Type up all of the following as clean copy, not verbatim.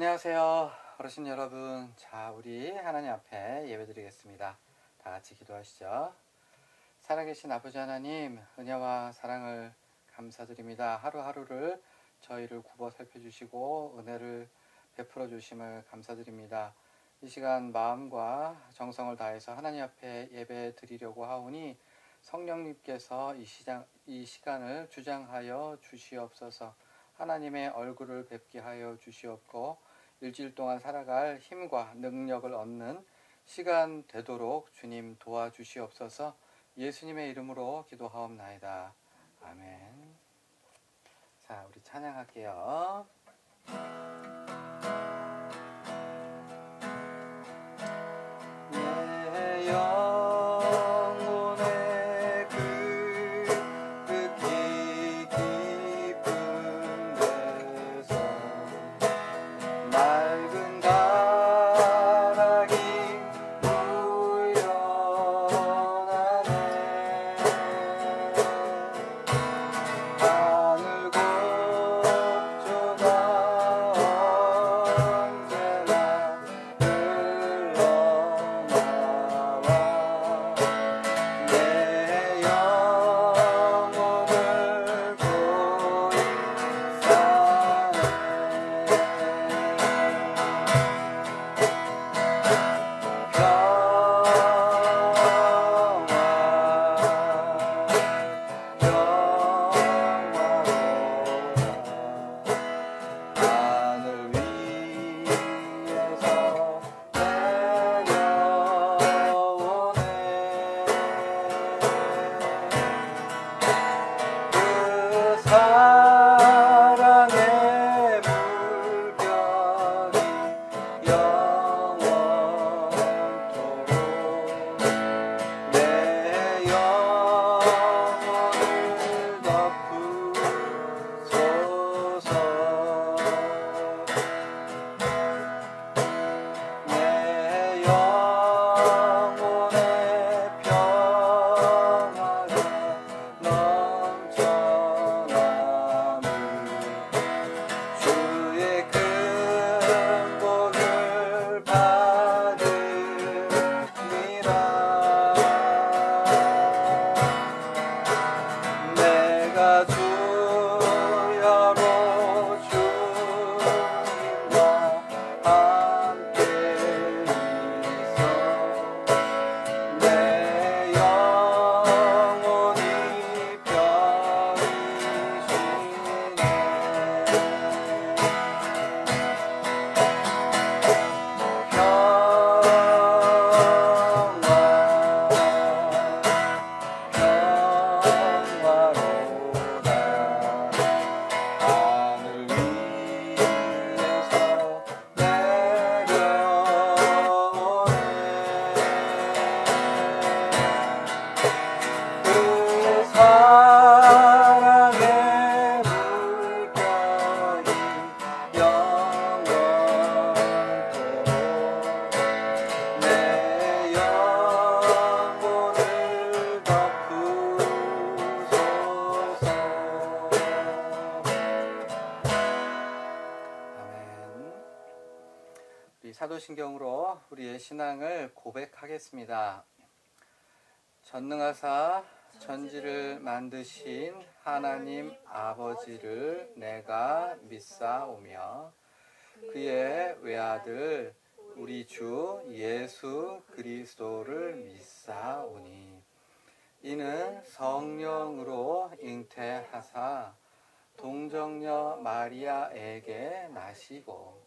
안녕하세요, 어르신 여러분. 자, 우리 하나님 앞에 예배드리겠습니다. 다 같이 기도하시죠. 살아계신 아버지 하나님, 은혜와 사랑을 감사드립니다. 하루하루를 저희를 굽어 살펴주시고 은혜를 베풀어 주심을 감사드립니다. 이 시간 마음과 정성을 다해서 하나님 앞에 예배 드리려고 하오니 성령님께서 이 시간을 주장하여 주시옵소서. 하나님의 얼굴을 뵙게 하여 주시옵고 일주일 동안 살아갈 힘과 능력을 얻는 시간 되도록 주님 도와주시옵소서. 예수님의 이름으로 기도하옵나이다. 아멘. 자, 우리 찬양할게요. 내 영혼의 깊이 깊은 데서 맑은 가랑이 우연하네. 하늘 곡조가 언제나 흘러나와 내 영혼을 보이 하늘 위에서 내려오네. 그 사랑의 물결이 영원토록 내 영혼을 덮으소서. 내 영혼의 평화가 넘쳐나는 주의 큰 복을 받으리라. 내가 주여로 주님과 함께 있어 내 영혼이 별이시네. 평화로다. 하늘 위에서 내려오네. 그 사랑의 물결이 영원토록 내 영혼을 덮으소서. 아멘. 우리 사도신경으로 우리의 신앙을 고백하겠습니다. 전능하사 천지를 만드신 하나님 아버지를 내가 믿사오며 그의 외아들 우리 주 예수 그리스도를 믿사오니 이는 성령으로 잉태하사 동정녀 마리아에게 나시고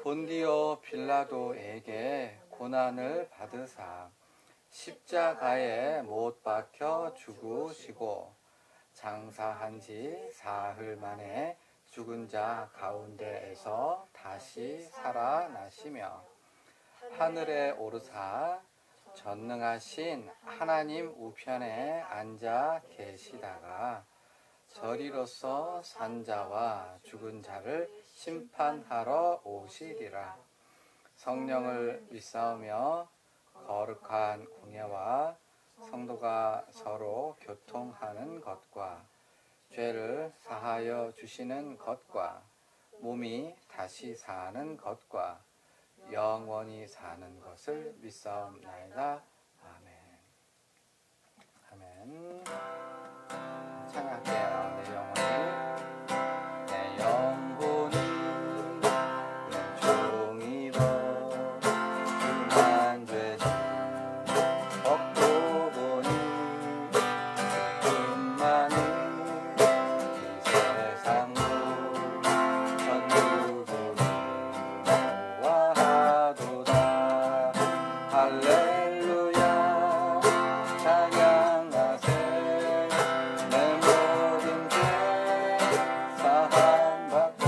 본디오 빌라도에게 고난을 받으사 십자가에 못 박혀 죽으시고 장사한 지 사흘 만에 죽은 자 가운데에서 다시 살아나시며 하늘에 오르사 전능하신 하나님 우편에 앉아 계시다가 저리로서 산자와 죽은 자를 심판하러 오시리라. 성령을 믿사오며 거룩한 공예와 성도가 서로 교통하는 것과 죄를 사하여 주시는 것과 몸이 다시 사는 것과 영원히 사는 것을 믿사옵나이다. 아멘. 아멘. 찬양할게요. 내 영혼이 은총 입어 그만 죄 벗고 보니 끝만은 이 세상도 전부도 노아하도다. 할렐루야 찬양하세. 내 모든 죄 사함받고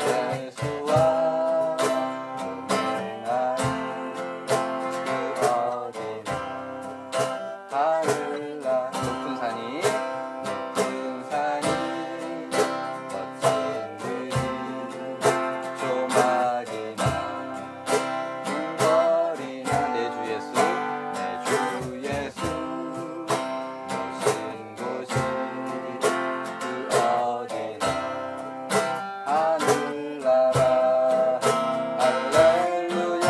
예수와 동행하니 그 어디나 하늘나 높은 산이 멋진 들이 조막이나 궁궐이나 내 주 예수 모신 곳이 그 어디나 하늘나라. 할렐루야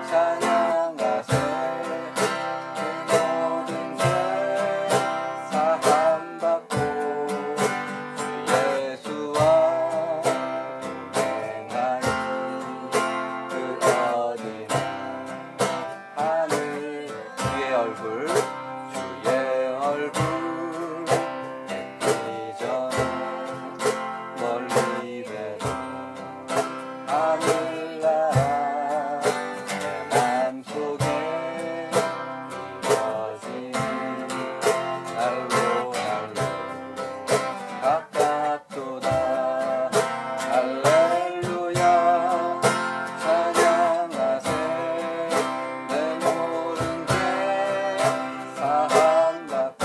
찬양하세. 모든 죄 사함받고 주 예수와 동행하니 그 어디나 하늘 주의 얼굴 뵙기 전 멀리 뵈도 하늘나라 내 맘속에 이루어지니 날로 가깝도다. 할렐루야 찬양하세. 내 모든 죄 사함받고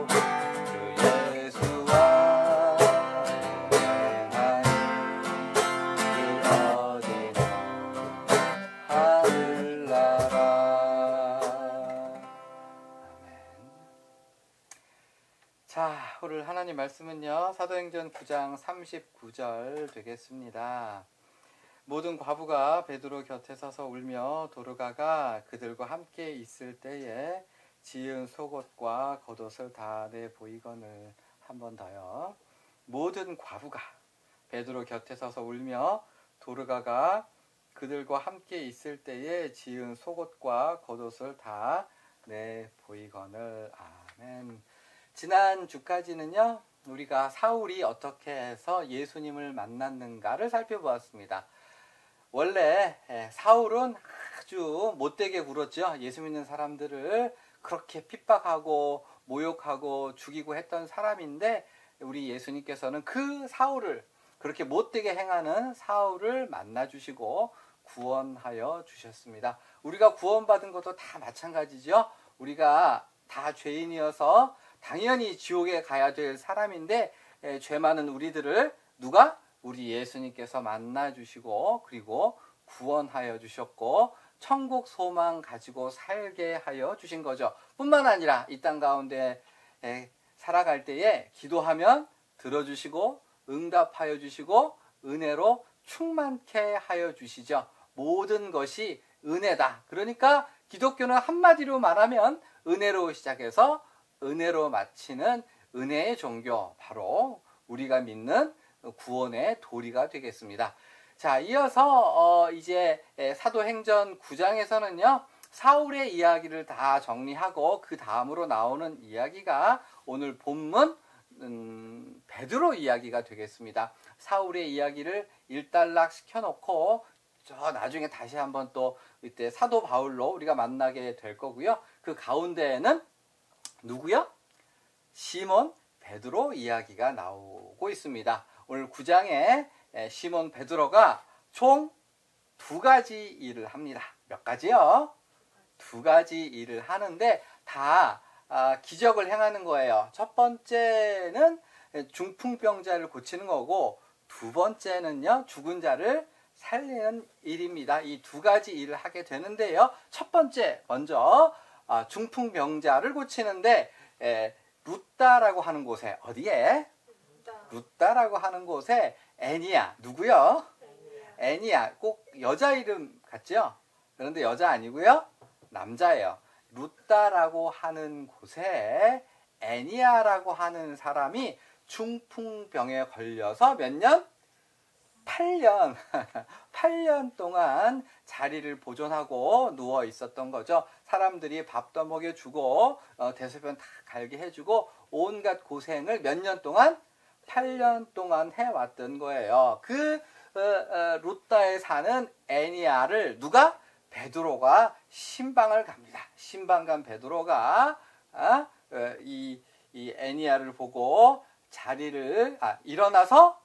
주 예수와 동행하니 그 어디나 하늘나라. 아멘. 자, 오늘 하나님 말씀은요, 사도행전 9장 39절 되겠습니다. 모든 과부가 베드로 곁에 서서 울며 도르가가 그들과 함께 있을 때에 지은 속옷과 겉옷을 다 내 보이거늘. 한 번 더요. 모든 과부가 베드로 곁에 서서 울며 도르가가 그들과 함께 있을 때에 지은 속옷과 겉옷을 다 내 보이거늘. 아멘. 지난 주까지는요, 우리가 사울이 어떻게 해서 예수님을 만났는가를 살펴보았습니다. 원래 사울은 아주 못되게 굴었죠. 예수 믿는 사람들을 그렇게 핍박하고 모욕하고 죽이고 했던 사람인데, 우리 예수님께서는 그 사울을, 그렇게 못되게 행하는 사울을 만나주시고 구원하여 주셨습니다. 우리가 구원받은 것도 다 마찬가지죠. 우리가 다 죄인이어서 당연히 지옥에 가야 될 사람인데, 죄 많은 우리들을 누가? 우리 예수님께서 만나주시고 그리고 구원하여 주셨고 천국 소망 가지고 살게 하여 주신 거죠. 뿐만 아니라 이 땅 가운데 살아갈 때에 기도하면 들어주시고 응답하여 주시고 은혜로 충만케 하여 주시죠. 모든 것이 은혜다. 그러니까 기독교는 한마디로 말하면 은혜로 시작해서 은혜로 마치는 은혜의 종교, 바로 우리가 믿는 구원의 도리가 되겠습니다. 자, 이어서 이제 사도행전 9장에서는요, 사울의 이야기를 다 정리하고 그 다음으로 나오는 이야기가 오늘 본문 베드로 이야기가 되겠습니다. 사울의 이야기를 일단락 시켜놓고 저 나중에 다시 한번 또 이때 사도 바울로 우리가 만나게 될 거고요. 그 가운데에는 누구요? 시몬 베드로 이야기가 나오고 있습니다. 오늘 9장에 시몬 베드로가 총 2가지 일을 합니다. 몇 가지요? 2가지 일을 하는데 다 기적을 행하는 거예요. 첫 번째는 중풍병자를 고치는 거고, 두 번째는요, 죽은 자를 살리는 일입니다. 이 2가지 일을 하게 되는데요. 첫 번째, 먼저 중풍병자를 고치는데 루다라고 하는 곳에, 어디에? 룻다라고 하는 곳에 애니야. 누구요? 애니야. 꼭 여자 이름 같죠? 그런데 여자 아니고요. 남자예요. 룻다라고 하는 곳에 애니야라고 하는 사람이 중풍병에 걸려서 몇 년? 8년. 8년 동안 자리를 보존하고 누워 있었던 거죠. 사람들이 밥도 먹여주고 대소변 다 갈게 해주고 온갖 고생을 몇 년 동안? 8년 동안 해왔던 거예요. 그 룻다에 사는 애니야를 누가? 베드로가 신방을 갑니다. 신방 간 베드로가 이 애니야를 보고 자리를 일어나서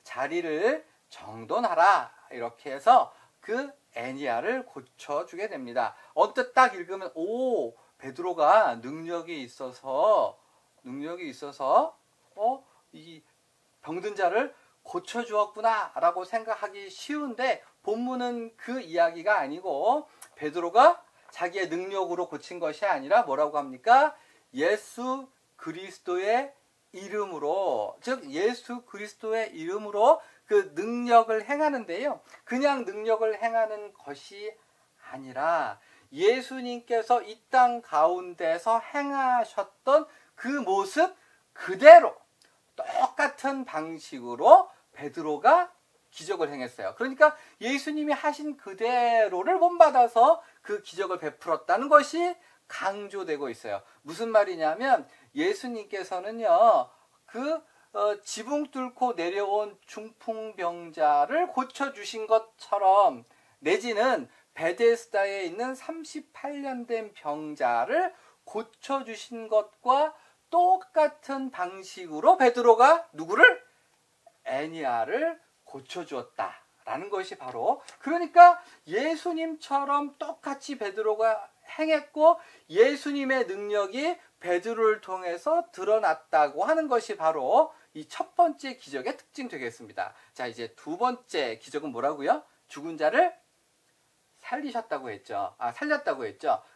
자리를 정돈하라 이렇게 해서 그 애니야를 고쳐주게 됩니다. 언뜻 딱 읽으면 오 베드로가 능력이 있어서 이 병든 자를 고쳐주었구나 라고 생각하기 쉬운데 본문은 그 이야기가 아니고 베드로가 자기의 능력으로 고친 것이 아니라 뭐라고 합니까? 예수 그리스도의 이름으로, 즉 예수 그리스도의 이름으로 그 능력을 행하는데요. 그냥 능력을 행하는 것이 아니라 예수님께서 이 땅 가운데서 행하셨던 그 모습 그대로 똑같은 방식으로 베드로가 기적을 행했어요. 그러니까 예수님이 하신 그대로를 본받아서 그 기적을 베풀었다는 것이 강조되고 있어요. 무슨 말이냐면 예수님께서는요, 지붕 뚫고 내려온 중풍병자를 고쳐주신 것처럼 내지는 베데스다에 있는 38년 된 병자를 고쳐주신 것과 똑같은 방식으로 베드로가 누구를? 애니야를 고쳐주었다라는 것이 바로, 그러니까 예수님처럼 똑같이 베드로가 행했고 예수님의 능력이 베드로를 통해서 드러났다고 하는 것이 바로 이 첫 번째 기적의 특징 되겠습니다. 자, 이제 두 번째 기적은 뭐라고요? 죽은 자를 살렸다고 했죠.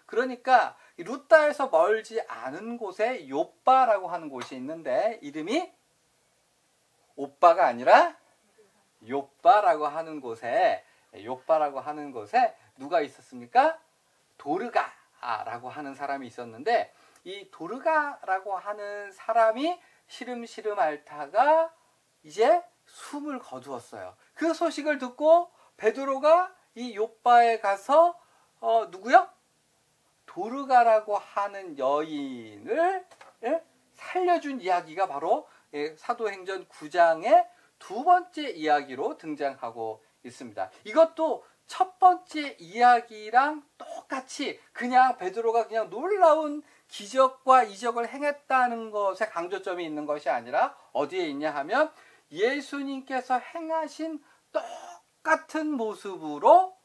그러니까 룻다에서 멀지 않은 곳에 욥바라고 하는 곳이 있는데 이름이 오빠가 아니라 욥바라고 하는 곳에 누가 있었습니까? 도르가라고 하는 사람이 있었는데 이 도르가라고 하는 사람이 시름시름 앓다가 이제 숨을 거두었어요. 그 소식을 듣고 베드로가 이 욥바에 가서 누구요? 도르가라고 하는 여인을 살려준 이야기가 바로 사도행전 9장의 두 번째 이야기로 등장하고 있습니다. 이것도 첫 번째 이야기랑 똑같이 그냥 베드로가 그냥 놀라운 기적과 이적을 행했다는 것에 강조점이 있는 것이 아니라 어디에 있냐 하면 예수님께서 행하신 똑같은 모습으로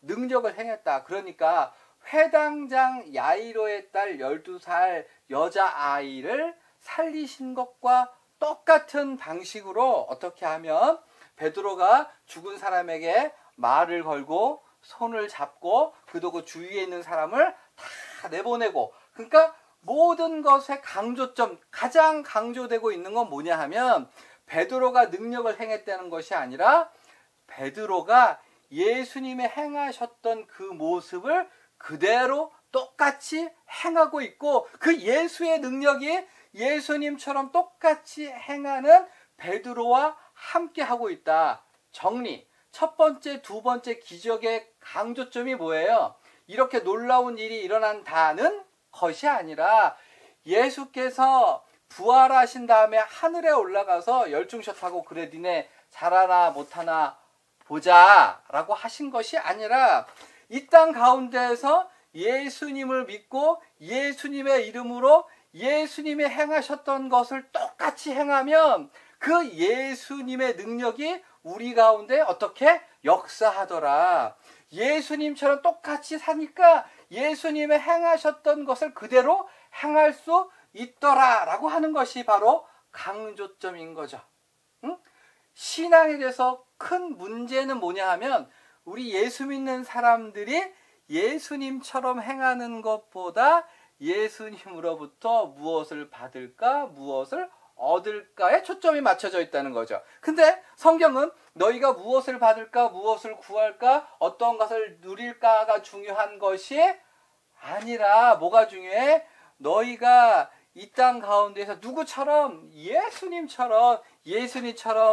능력을 행했다. 그러니까 회당장 야이로의 딸 12살 여자아이를 살리신 것과 똑같은 방식으로 어떻게 하면 베드로가 죽은 사람에게 말을 걸고 손을 잡고 그 주위에 있는 사람을 다 내보내고, 그러니까 모든 것의 강조점, 가장 강조되고 있는 건 뭐냐 하면 베드로가 능력을 행했다는 것이 아니라 베드로가 예수님의 행하셨던 그 모습을 그대로 똑같이 행하고 있고 그 예수의 능력이 예수님처럼 똑같이 행하는 베드로와 함께 하고 있다. 정리. 첫 번째, 두 번째 기적의 강조점이 뭐예요? 이렇게 놀라운 일이 일어난다는 것이 아니라 예수께서 부활하신 다음에 하늘에 올라가서 열중샷하고 그래 니네 잘하나 못하나 보자 라고 하신 것이 아니라 이 땅 가운데에서 예수님을 믿고 예수님의 이름으로 예수님이 행하셨던 것을 똑같이 행하면 그 예수님의 능력이 우리 가운데 어떻게 역사하더라. 예수님처럼 똑같이 사니까 예수님의 행하셨던 것을 그대로 행할 수 있더라 라고 하는 것이 바로 강조점인 거죠. 응? 신앙에 대해서 큰 문제는 뭐냐 하면 우리 예수 믿는 사람들이 예수님처럼 행하는 것보다 예수님으로부터 무엇을 받을까 무엇을 얻을까에 초점이 맞춰져 있다는 거죠. 근데 성경은 너희가 무엇을 받을까, 무엇을 구할까, 어떤 것을 누릴까가 중요한 것이 아니라 뭐가 중요해? 너희가 이 땅 가운데서 누구처럼 예수님처럼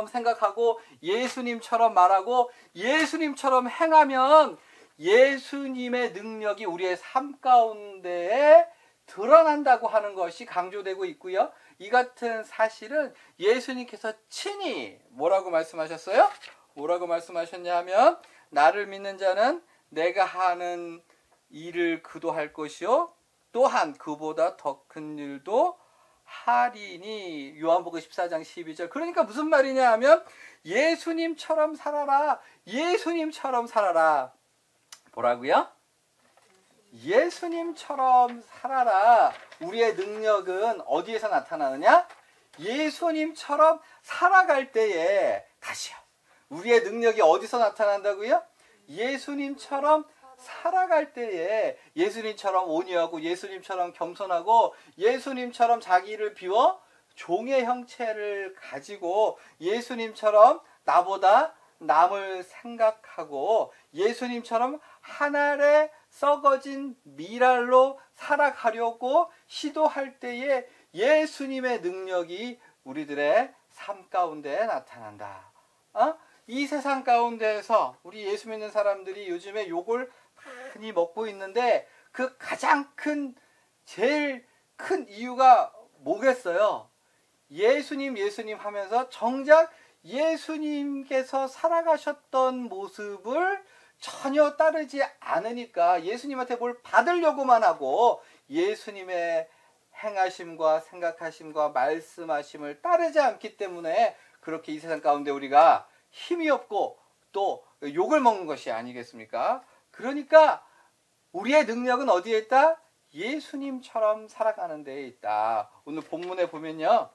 생각하고 예수님처럼 말하고 예수님처럼 행하면 예수님의 능력이 우리의 삶 가운데에 드러난다고 하는 것이 강조되고 있고요. 이 같은 사실은 예수님께서 친히 뭐라고 말씀하셨어요? 뭐라고 말씀하셨냐면 나를 믿는 자는 내가 하는 일을 그도 할 것이요 또한 그보다 더 큰 일도 하리니. 요한복음 14장 12절. 그러니까 무슨 말이냐 하면 예수님처럼 살아라. 예수님처럼 살아라. 뭐라고요? 예수님처럼 살아라. 우리의 능력은 어디에서 나타나느냐? 예수님처럼 살아갈 때에, 다시요, 우리의 능력이 어디서 나타난다고요? 예수님처럼 살아갈 때에, 예수님처럼 온유하고 예수님처럼 겸손하고 예수님처럼 자기를 비워 종의 형체를 가지고 예수님처럼 나보다 남을 생각하고 예수님처럼 하늘에 썩어진 미랄로 살아가려고 시도할 때에 예수님의 능력이 우리들의 삶 가운데 나타난다. 이 세상 가운데에서 우리 예수 믿는 사람들이 요즘에 욕을 많이 먹고 있는데 그 가장 제일 큰 이유가 뭐겠어요? 예수님 하면서 정작 예수님께서 살아가셨던 모습을 전혀 따르지 않으니까 예수님한테 뭘 받으려고만 하고 예수님의 행하심과 생각하심과 말씀하심을 따르지 않기 때문에 그렇게 이 세상 가운데 우리가 힘이 없고 또 욕을 먹는 것이 아니겠습니까? 그러니까 우리의 능력은 어디에 있다? 예수님처럼 살아가는 데에 있다. 오늘 본문에 보면요,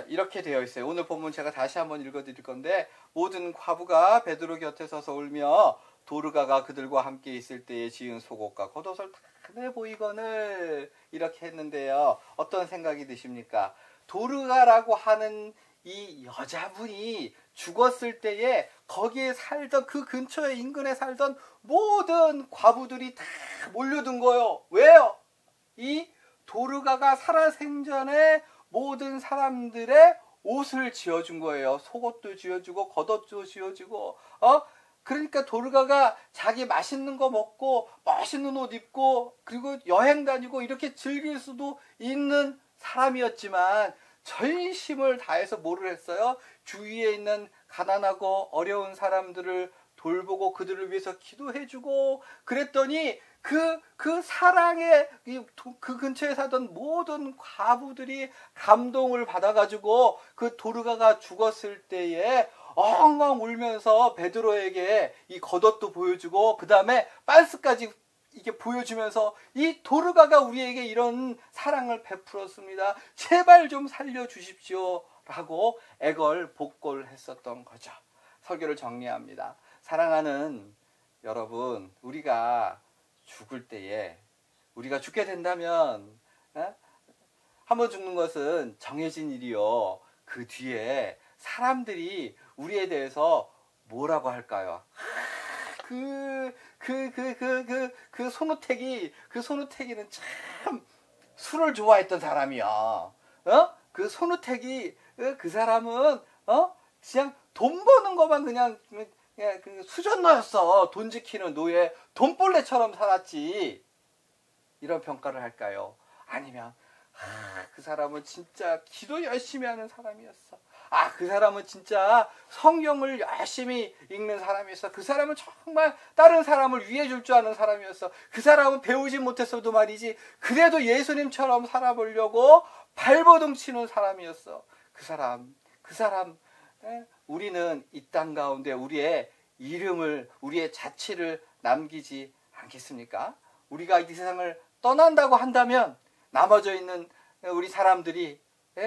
이렇게 되어 있어요. 오늘 본문 제가 다시 한번 읽어드릴 건데, 모든 과부가 베드로 곁에 서서 울며 도르가가 그들과 함께 있을 때에 지은 속옷과 겉옷을 다 내보이거늘, 이렇게 했는데요. 어떤 생각이 드십니까? 도르가라고 하는 이 여자분이 죽었을 때에 거기에 살던, 그 근처에 인근에 살던 모든 과부들이 다 몰려든 거예요. 왜요? 이 도르가가 살아생전에 모든 사람들의 옷을 지어준 거예요. 속옷도 지어주고 겉옷도 지어주고. 그러니까 도르가가 자기 맛있는 거 먹고 멋있는 옷 입고 그리고 여행 다니고 이렇게 즐길 수도 있는 사람이었지만 전심을 다해서 뭐를 했어요? 주위에 있는 가난하고 어려운 사람들을 돌보고 그들을 위해서 기도해주고 그랬더니 그 사랑에 그 근처에 사던 모든 과부들이 감동을 받아가지고 그 도르가가 죽었을 때에 엉엉 울면서 베드로에게 이 겉옷도 보여주고 그 다음에 빤스까지 이게 보여주면서 이 도르가가 우리에게 이런 사랑을 베풀었습니다. 제발 좀 살려주십시오 라고 애걸복걸했었던 거죠. 설교를 정리합니다. 사랑하는 여러분, 우리가 죽을 때에, 우리가 죽게 된다면 한번 죽는 것은 정해진 일이요. 그 뒤에 사람들이 우리에 대해서 뭐라고 할까요? 그 손우택이는 참 술을 좋아했던 사람이야. 그 손우택이, 그 사람은, 그냥 돈 버는 것만 그냥 그 수전노였어. 돈 지키는 노예, 돈벌레처럼 살았지. 이런 평가를 할까요? 아니면, 그 사람은 진짜 기도 열심히 하는 사람이었어. 그 사람은 진짜 성경을 열심히 읽는 사람이었어. 그 사람은 정말 다른 사람을 위해 줄 줄 아는 사람이었어. 그 사람은 배우지 못했어도 말이지 그래도 예수님처럼 살아보려고 발버둥 치는 사람이었어. 그 사람, 우리는 이 땅 가운데 우리의 이름을, 우리의 자취를 남기지 않겠습니까? 우리가 이 세상을 떠난다고 한다면 나머져 있는 우리 사람들이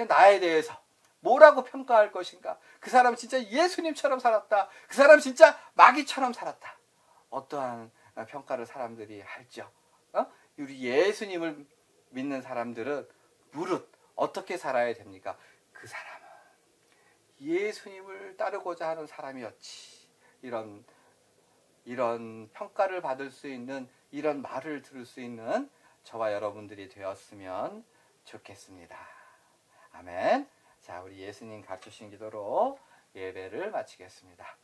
나에 대해서 뭐라고 평가할 것인가? 그 사람 진짜 예수님처럼 살았다. 그 사람 진짜 마귀처럼 살았다. 어떠한 평가를 사람들이 할죠? 우리 예수님을 믿는 사람들은 무릇 어떻게 살아야 됩니까? 그 사람은 예수님을 따르고자 하는 사람이었지. 이런 평가를 받을 수 있는, 이런 말을 들을 수 있는 저와 여러분들이 되었으면 좋겠습니다. 아멘. 자, 우리 예수님 가르치신 기도로 예배를 마치겠습니다.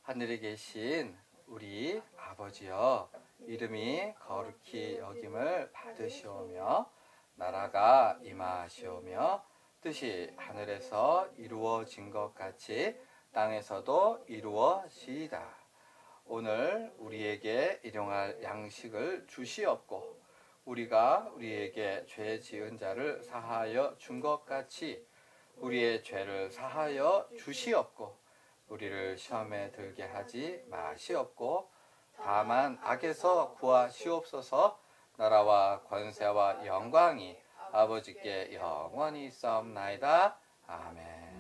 하늘에 계신 우리 아버지여, 이름이 거룩히 여김을 받으시오며 나라가 임하시오며 뜻이 하늘에서 이루어진 것 같이 땅에서도 이루어지이다. 오늘 우리에게 일용할 양식을 주시옵고 우리가 우리에게 죄 지은 자를 사하여 준 것 같이 우리의 죄를 사하여 주시옵고 우리를 시험에 들게 하지 마시옵고 다만 악에서 구하시옵소서. 나라와 권세와 영광이 아버지께 영원히 있사옵나이다. 아멘.